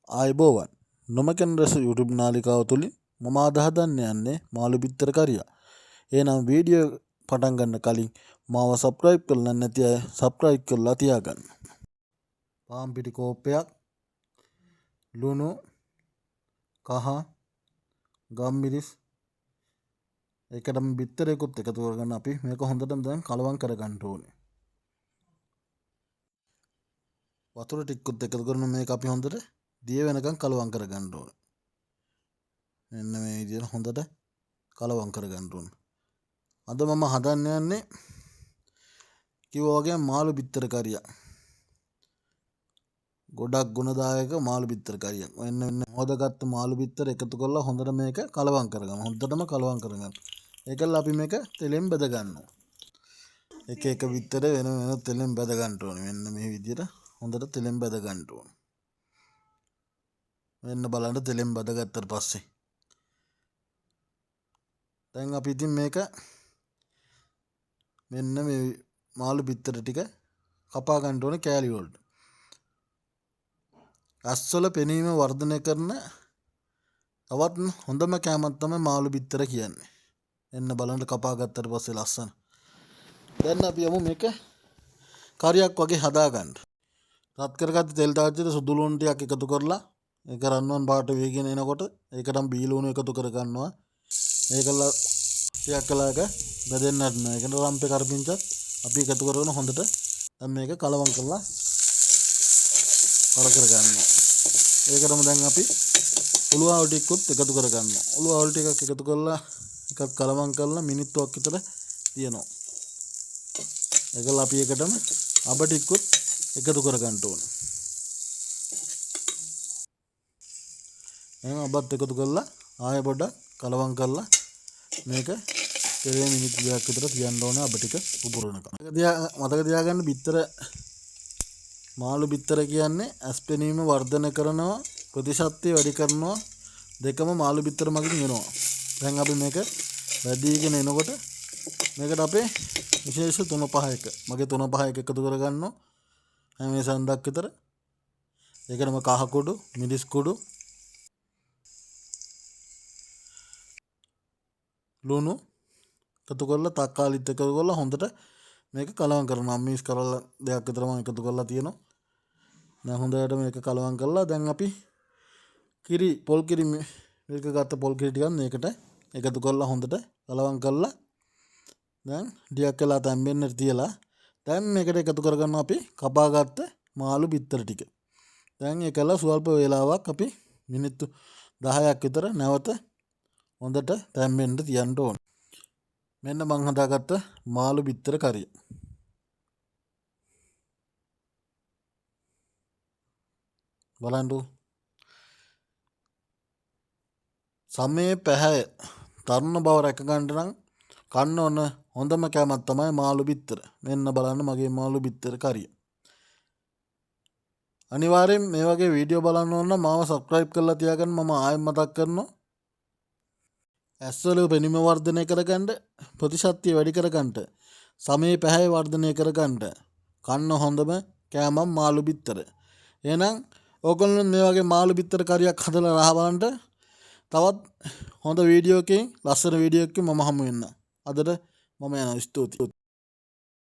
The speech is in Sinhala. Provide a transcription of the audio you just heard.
ආයුබෝවන් නොමකන් රස YouTube නාලිකාව තුලින් මම අද හදන්න යන්නේ මාළු බිත්තර කරියක්. එහෙනම් වීඩියෝ පටන් ගන්න කලින් මාව subscribe කරලා නැති අය subscribe කරලා තියාගන්න. පාන් පිටි කෝප්පයක්, ලුණු, කහ, ගම්මිරිස්, ඒකටම බිත්තරයකුත් එකතු කරගෙන අපි මේක හොඳටම දැන් කලවම් කරගන්න ඕනේ. වතුර ටිකකුත් එකතු කරන මේක අපි හොඳට දිය වෙනකන් කලවම් කරගන්න ඕනේ. මෙන්න මේ විදිහට හොඳට කලවම් කරගන්න ඕනේ. අද මම හදන්න යන්නේ කිව්වා වගේ මාළු බිත්තර කරියක්. ගොඩක් ගුණදායක මාළු බිත්තර කරියක්. මෙන්න හොදගත්ත මාළු බිත්තර එකතු කරලා හොඳට මේක කලවම් කරගන්න. හොඳටම කලවම් කරගන්න. ඒකල අපි මේක තෙලෙන් බෙද ගන්නවා. එක එක බිත්තර වෙන වෙන තෙලෙන් බෙද ගන්න ඕනේ. මෙන්න මේ විදිහට හොඳට තෙලෙන් බෙද ගන්න ඕනේ. මෙන්න බලන්න තෙලෙන් බදගත්තට පස්සේ දැන් අපි ඉතින් මේක මෙන්න මේ මාළු බිත්තර ටික කපා ගන්න ඕනේ කෑලි වලට. ඇස්වල පෙනීම වර්ධනය කරන තවත් හොඳම කෑමක් තමයි මාළු බිත්තර කියන්නේ. එන්න බලන්න කපා ගත්තට පස්සේ ලස්සන. දැන් අපි යමු මේක කරියක් වගේ හදා ගන්න. රත් කරගත්ත තෙල් තාච්චියට සුදු ලුණු ටිකක් එකතු කරලා ඒක රන්වන් පාට වේගෙන එනකොට ඒකටම බී ලුණු එකතු කර ගන්නවා. ඒකල ටිකක් කලක බෙදෙන්නත් නෑ. ඒකට රම්පේ කරපිංචත් අපි එකතු කරගෙන හොඳට දැන් මේක කලවම් කරලා කර ගන්නවා. ඒකටම දැන් අපි උළු ආවුල් ටිකකුත් එකතු කර ගන්නවා. උළු ආවුල් ටිකක් එකතු කරලා එකක් කලවම් කරලා මිනිත්තුවක් විතර තියනවා. ඒකල අපි ඒකටම අබ ටිකකුත් එකතු කර ගන්න ඕනේ. එහෙනම් අබත් එකතු කරලා ආයෙ පොඩ්ඩක් කලවම් කරලා මේක තෙලේ මිනිත්තු 2ක් විතර තියන්න ඕනේ අබ ටික පුපුරනකම්. මතක තියාගන්න බිත්තර මාළු බිත්තර කියන්නේ ඇස්පෙනීම වර්ධනය කරනවා, ප්‍රතිශක්තිය වැඩි කරනවා, දෙකම මාළු බිත්තර මගින් එනවා. දැන් අපි මේක වැඩිගෙන එනකොට මේකට අපේ විශේෂ 3-5ක මගේ 3-5ක එකතු කරගන්නවා. මේ සඳක් විතර. ඒකටම කහ කුඩු, මිරිස් කුඩු, ලුණු එකතු කරලා තක්කාලිත් එකතු කරලා හොඳට මේක කලවම් කරනවා. මික්ස් කරලා දෙයක් විතර මම එකතු කරලා තියෙනවා. දැන් හොඳට මේක කලවම් කරලා දැන් අපි පොල් කිරි මේක ගත්ත පොල් කිරි ටිකක් මේකට එකතු කරලා හොඳට කලවම් කරලා දැන් ටිකක් වෙලා තැම්බෙන්නට තියලා දැන් මේකට එකතු කරගන්නවා අපි කපාගත්ත මාළු බිත්තර ටික. දැන් ඒකල සුවල්ප වේලාවක් අපි මිනිත්තු 10ක් විතර නැවත හොඳට තැම්බෙන්න තියන්න ඕන. මෙන්න මං හදාගත්ත මාළු බිත්තර කරිය. බලන්න. සමේ පැහැ තරුණ බව රැක ගන්න නම් කන්න ඕන හොඳම කෑමක් තමයි මාළු බිත්තර. මෙන්න බලන්න මගේ මාළු බිත්තර කරිය. අනිවාර්යෙන් මේ වගේ වීඩියෝ බලන්න ඕන නම් මාව subscribe කරලා තියාගන්න. මම ආයෙත් මතක් කරනවා. ඇස්වල පෙනීම වර්ධනය කරගන්න, ප්‍රතිශක්තිය වැඩි කරගන්න, සමේ පැහැ වර්ධනය කරගන්න කන්න හොඳම කෑමක් මාළු බිත්තර. එහෙනම් ඕගොල්ලෝ මේ වගේ මාළු බිත්තර කරියක් හදලා රහ බලන්න. තවත් හොඳ වීඩියෝ එකකින් ලස්සන වීඩියෝ එකකින් මම හමු වෙන්න. අදට මම යනවා. ස්තුතියි.